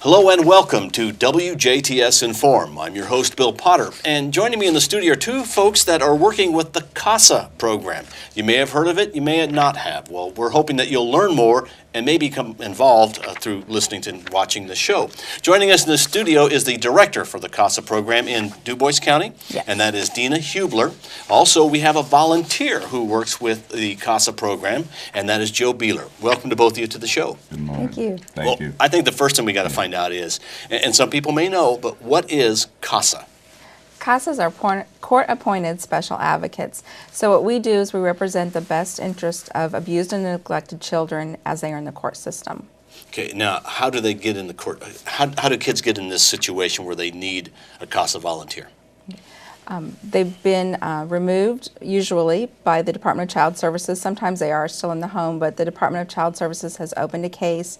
Hello and welcome to WJTS in.form. I'm your host, Bill Potter, and joining me in the studio are two folks that are working with the CASA program. You may have heard of it, you may not have. Well, we're hoping that you'll learn more and maybe become involved through listening to and watching the show. Joining us in the studio is the director for the CASA program in Dubois County, and that is Deena Hubler. Also, we have a volunteer who works with the CASA program, and that is Joe Buehler. Welcome to both of you to the show. Good morning. Thank you. Thank you. I think the first thing we got to find out is, and some people may know, but what is CASA? CASAs are court-appointed special advocates. So what we do is we represent the best interest of abused and neglected children as they are in the court system. Okay, now how do they get in the court? How do kids get in this situation where they need a CASA volunteer? They've been removed, usually, by the Department of Child Services. Sometimes they are still in the home, but the Department of Child Services has opened a case,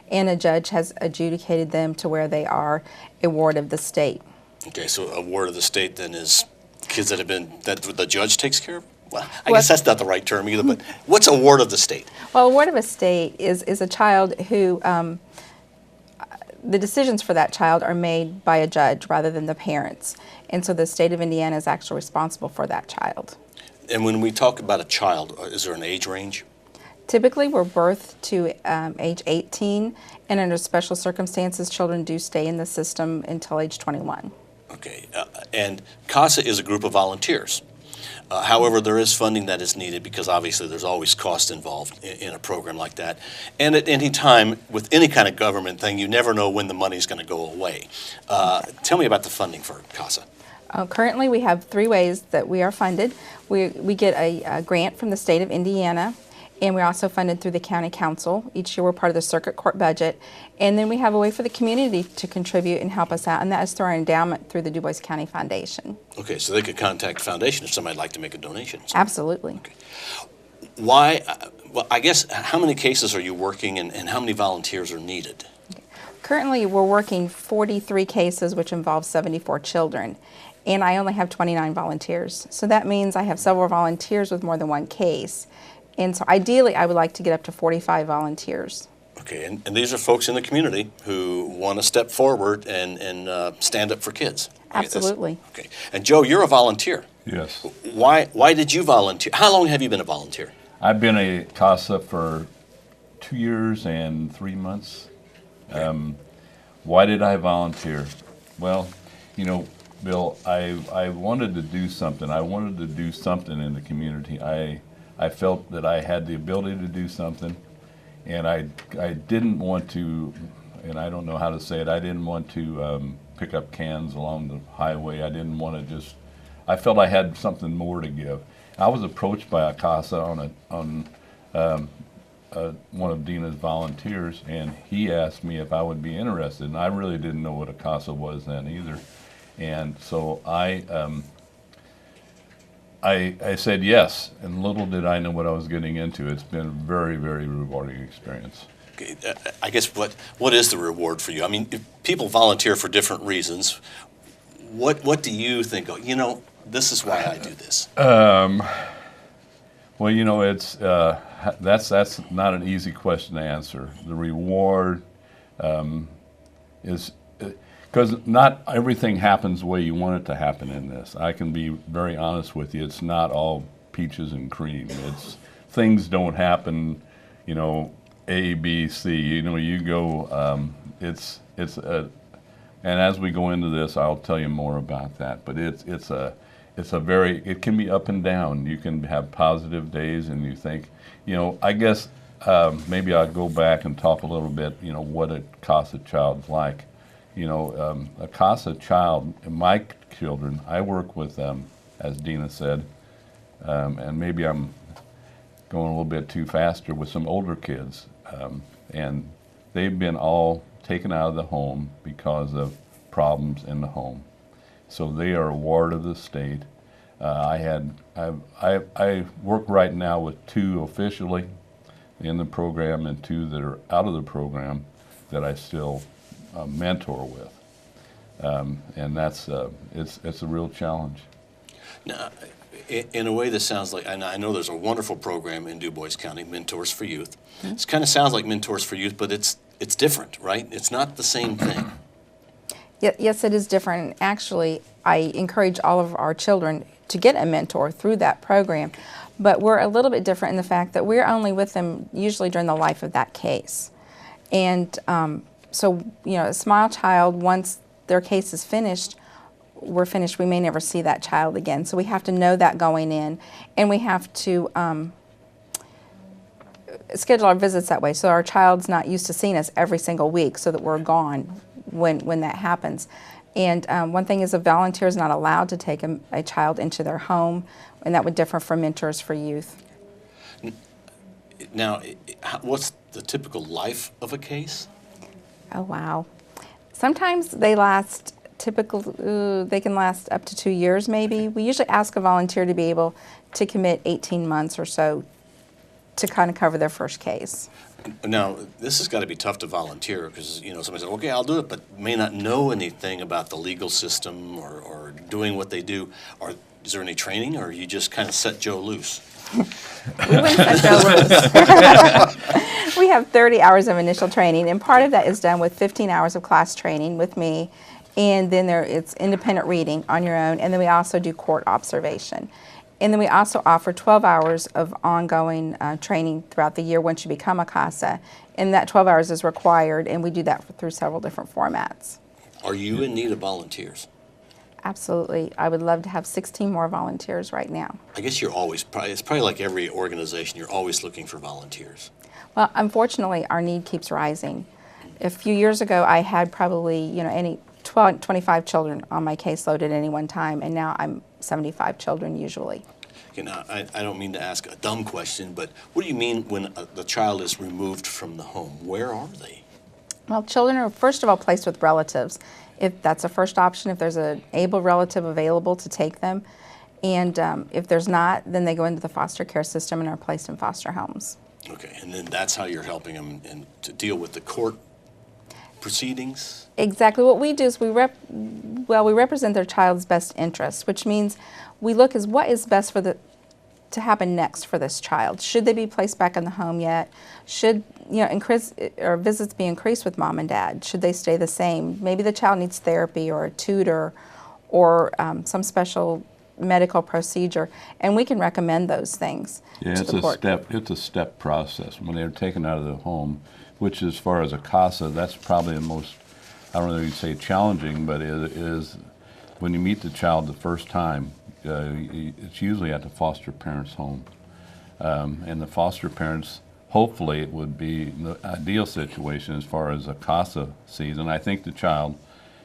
and a judge has adjudicated them to where they are a ward of the state. Okay, so a ward of the state then is kids that have been, that the judge takes care of? Well, I guess that's not the right term either, but what's a ward of the state? Well, a ward of a state is a child who, the decisions for that child are made by a judge rather than the parents. And so the state of Indiana is actually responsible for that child. And when we talk about a child, is there an age range? Typically, we're birth to age 18, and under special circumstances, children do stay in the system until age 21. Okay, and CASA is a group of volunteers. However, there is funding that is needed because obviously there's always cost involved in a program like that. And at any time, with any kind of government thing, you never know when the money's going to go away. Tell me about the funding for CASA. Currently, we have three ways that we are funded. We get a grant from the state of Indiana, and we're also funded through the county council. Each year we're part of the circuit court budget. And then we have a way for the community to contribute and help us out, and that is through our endowment through the Dubois County Foundation. Okay, so they could contact the foundation if somebody'd like to make a donation. Absolutely. Okay. Why, well, I guess, how many cases are you working and how many volunteers are needed? Currently, we're working 43 cases, which involve 74 children, and I only have 29 volunteers. So that means I have several volunteers with more than one case. And so ideally, I would like to get up to 45 volunteers. Okay, and these are folks in the community who want to step forward and stand up for kids. Absolutely. Okay, and Joe, you're a volunteer. Yes. Why did you volunteer? How long have you been a volunteer? I've been a CASA for 2 years and 3 months. Why did I volunteer? Well, you know, Bill, I wanted to do something. I wanted to do something in the community. I felt that I had the ability to do something, and I didn't want to, and I don't know how to say it, I didn't want to pick up cans along the highway. I didn't want to just, I felt I had something more to give. I was approached by a CASA on one of Deena's volunteers, and he asked me if I would be interested, and I really didn't know what a CASA was then either. And so I said yes, and little did I know what I was getting into. It's been a very, very rewarding experience. Okay, I guess what is the reward for you? I mean, if people volunteer for different reasons. What do you think? Oh, you know, this is why I do this. Well, you know, it's that's not an easy question to answer. The reward is. Because not everything happens the way you want it to happen in this. I can be very honest with you. It's not all peaches and cream. It's things don't happen, you know, A, B, C. You know, you go. And as we go into this, I'll tell you more about that. But it can be up and down. You can have positive days, and you think, you know, I guess maybe I'll go back and talk a little bit. You know, what a CASA child's like. You know, a CASA child, my children, I work with them, as Deena said, and maybe I'm going a little bit too faster with some older kids, and they've been all taken out of the home because of problems in the home. So they are a ward of the state. I work right now with 2 officially in the program and 2 that are out of the program that I still mentor with, and that's it's a real challenge. Now, in a way, this sounds like, and I know there's a wonderful program in Dubois County, Mentors for Youth. It kind of sounds like Mentors for Youth, but it's it's different, right? It's not the same thing. Yes, it is different. Actually, I encourage all of our children to get a mentor through that program, but we're a little bit different in the fact that we're only with them usually during the life of that case. And so, a small child, once their case is finished, we're finished, we may never see that child again. So we have to know that going in, and we have to schedule our visits that way so our child's not used to seeing us every single week so that we're gone when that happens. And one thing is a volunteer is not allowed to take a child into their home, and that would differ from mentors for youth. Now, what's the typical life of a case? Oh, wow. Sometimes they last, they can last up to 2 years maybe. We usually ask a volunteer to be able to commit 18 months or so to kind of cover their first case. Now, this has got to be tough to volunteer because, somebody says, okay, I'll do it, but may not know anything about the legal system or doing what they do. Is there any training, or you just kind of set Joe loose? We wouldn't set Joe loose. We have 30 hours of initial training, and part of that is done with 15 hours of class training with me, and then it's independent reading on your own, and then we also do court observation. And then we also offer 12 hours of ongoing training throughout the year once you become a CASA, and that 12 hours is required, and we do that through several different formats. Are you in need of volunteers? Absolutely. I would love to have 16 more volunteers right now. I guess it's probably like every organization, you're always looking for volunteers. Well, unfortunately, our need keeps rising. A few years ago, I had probably, any 25 children on my caseload at any one time, and now I'm 75 children usually. Okay, now, I don't mean to ask a dumb question, but what do you mean when the child is removed from the home? Where are they? Well, children are first of all placed with relatives. If that's a first option, if there's an able relative available to take them. And if there's not, then they go into the foster care system and are placed in foster homes. Okay, and then that's how you're helping them to deal with the court proceedings? Exactly. What we do is we represent their child's best interests, which means we look as what is best to happen next for this child. Should they be placed back in the home yet? Should visits be increased with mom and dad? Should they stay the same? Maybe the child needs therapy or a tutor or some special medical procedure, and we can recommend those things. Yeah, it's a step process when they're taken out of the home, which as far as a CASA, that's probably the most, I don't know if you'd say challenging, but it is when you meet the child the first time. It's usually at the foster parents' home, and the foster parents, hopefully it would be the ideal situation as far as a CASA sees, and I think the child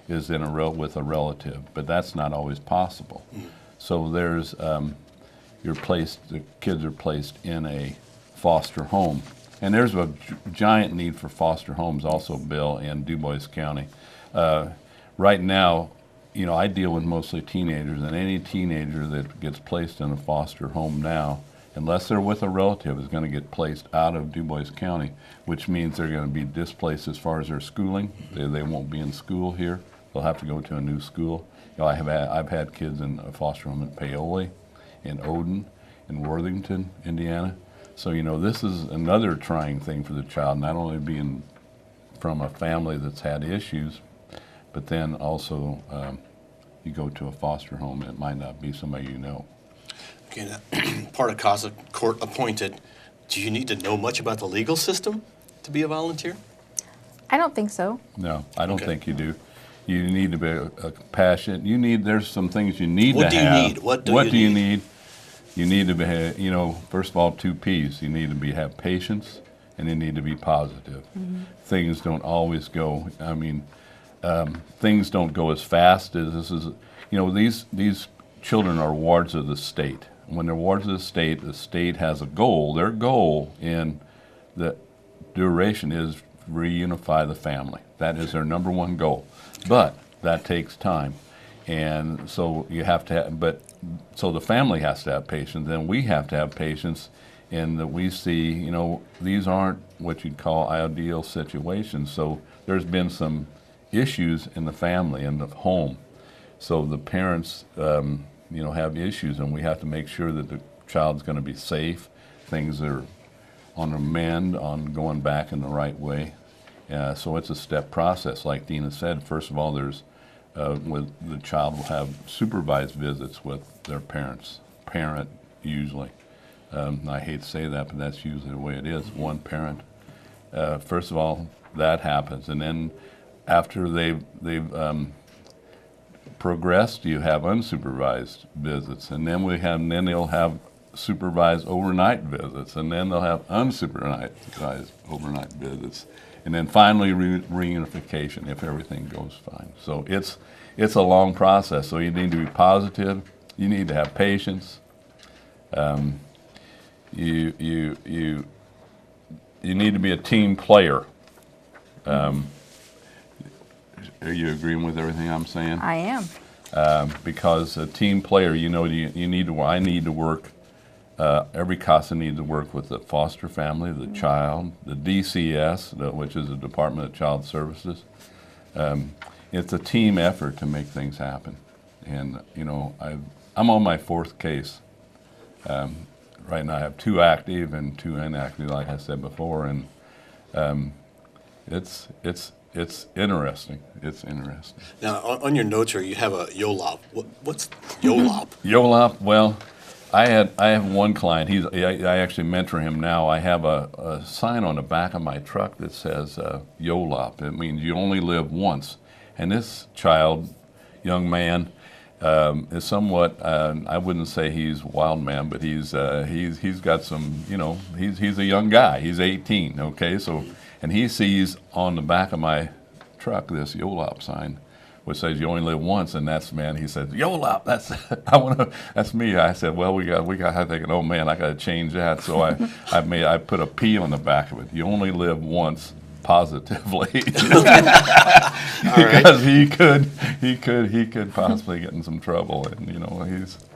is with a relative, but that's not always possible. So there's the kids are placed in a foster home, and there's a giant need for foster homes also, Bill, in Dubois County. Right now, I deal with mostly teenagers, and any teenager that gets placed in a foster home now, unless they're with a relative, is going to get placed out of Dubois County, which means they're going to be displaced as far as their schooling. They won't be in school here. They'll have to go to a new school. I've had kids in a foster home in Paoli, in Odin, in Worthington, Indiana. So, this is another trying thing for the child, not only being from a family that's had issues, but then also you go to a foster home and it might not be somebody you know. Okay, now, part of CASA, court appointed. Do you need to know much about the legal system to be a volunteer? I don't think so. No, I don't think you do. You need to be a passionate. There's some things you need to have. What do you need? What do you need? You need to be, first of all, 2 P's. You need to have patience, and you need to be positive. Mm-hmm. Things don't always go. Things don't go as fast as this is. These children are wards of the state. When they're wards of the state has a goal. Their goal in the duration is reunify the family. That is their number one goal. But that takes time. And so you have to have, so the family has to have patience, then we have to have patience in that we see, these aren't what you'd call ideal situations. So there's been some issues in the family, in the home. So the parents, have issues, and we have to make sure that the child's going to be safe, things are on the mend, on going back in the right way. So it's a step process. Like Deena said, first of all, there's with the child will have supervised visits with their parent usually. I hate to say that, but that's usually the way it is, one parent. First of all, that happens, and then after they've progressed, you have unsupervised visits, and then they'll have supervised overnight visits, and then they'll have unsupervised overnight visits, and then finally reunification if everything goes fine. So it's a long process. So you need to be positive. You need to have patience. You need to be a team player. Are you agreeing with everything I'm saying? I am. Because a team player, you need to. I need to work. Every CASA needs to work with the foster family, the child, the DCS, which is the Department of Child Services. It's a team effort to make things happen. And I'm on my 4th case. Right now I have 2 active and 2 inactive, like I said before, and it's interesting. It's interesting. Now, on your notes here, you have a YOLOP. What's YOLOP? YOLOP, well, I have one client. I actually mentor him now. I have a sign on the back of my truck that says YOLOP. It means you only live once. And this young man, is somewhat. I wouldn't say he's a wild man, but he's got some. He's a young guy. He's 18. Okay, so and he sees on the back of my truck this YOLOP sign, which says you only live once, and that's he says YOLOP. That's me. I said, well, we got. I thinking, oh man, I got to change that. So I put a P on the back of it. You only live once. Positively, because he could possibly get in some trouble, and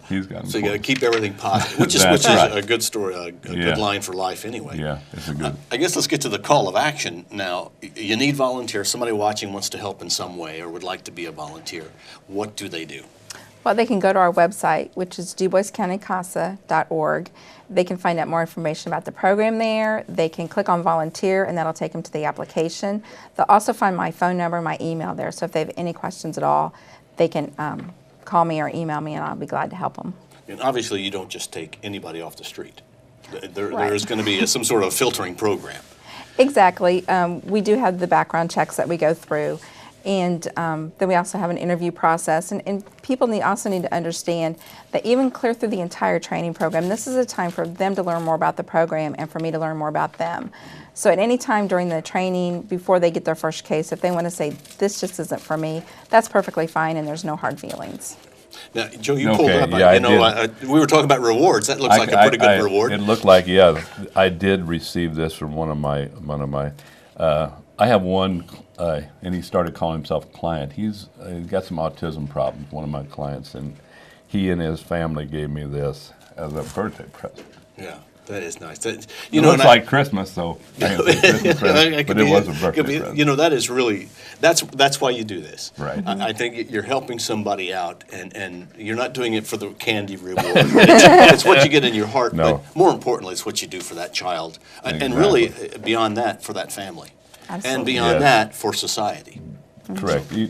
he's got. So you got to keep everything positive, which is a good story, a good line for life anyway. Yeah, it's a good. I guess let's get to the call of action now. You need volunteers. Somebody watching wants to help in some way or would like to be a volunteer. What do they do? Well, they can go to our website, which is DuboisCountyCASA.org. They can find out more information about the program there. They can click on volunteer, and that'll take them to the application. They'll also find my phone number, my email there. So if they have any questions at all, they can call me or email me, and I'll be glad to help them. And obviously, you don't just take anybody off the street. There is going to be some sort of filtering program. Exactly. We do have the background checks that we go through. And then we also have an interview process. And people also need to understand that even clear through the entire training program, this is a time for them to learn more about the program and for me to learn more about them. So at any time during the training, before they get their first case, if they want to say, this just isn't for me, that's perfectly fine, and there's no hard feelings. Now, Joe, you pulled up. We were talking about rewards. That looks like a pretty good reward. It looked like, I did receive this from one of my. I have one, and he started calling himself a client. He's got some autism problems. One of my clients, and he and his family gave me this as a birthday present. Yeah. That is nice. It looks like Christmas, though. But it was a birthday present. That is really, that's why you do this. Right. I think you're helping somebody out, and you're not doing it for the candy reward. It's what you get in your heart, but more importantly, it's what you do for that child. Exactly. And really, beyond that, for that family. Absolutely. And beyond that, for society. Correct. You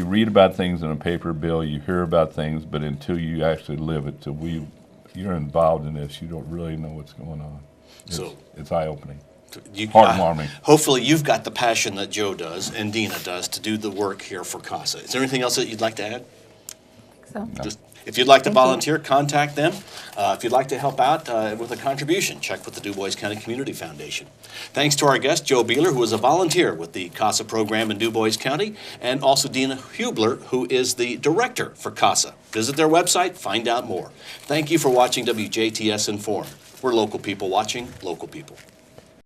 read about things in a paper, Bill, you hear about things, but until you actually live it, you're involved in this, you don't really know what's going on. It's eye-opening, heartwarming. Hopefully you've got the passion that Joe does and Deena does to do the work here for CASA. Is there anything else that you'd like to add? So. No. If you'd like to volunteer, contact them. If you'd like to help out with a contribution, check with the Dubois County Community Foundation. Thanks to our guest, Joe Buehler, who is a volunteer with the CASA program in Dubois County, and also Deena Hubler, who is the director for CASA. Visit their website, find out more. Thank you for watching WJTS in.form. We're local people watching local people.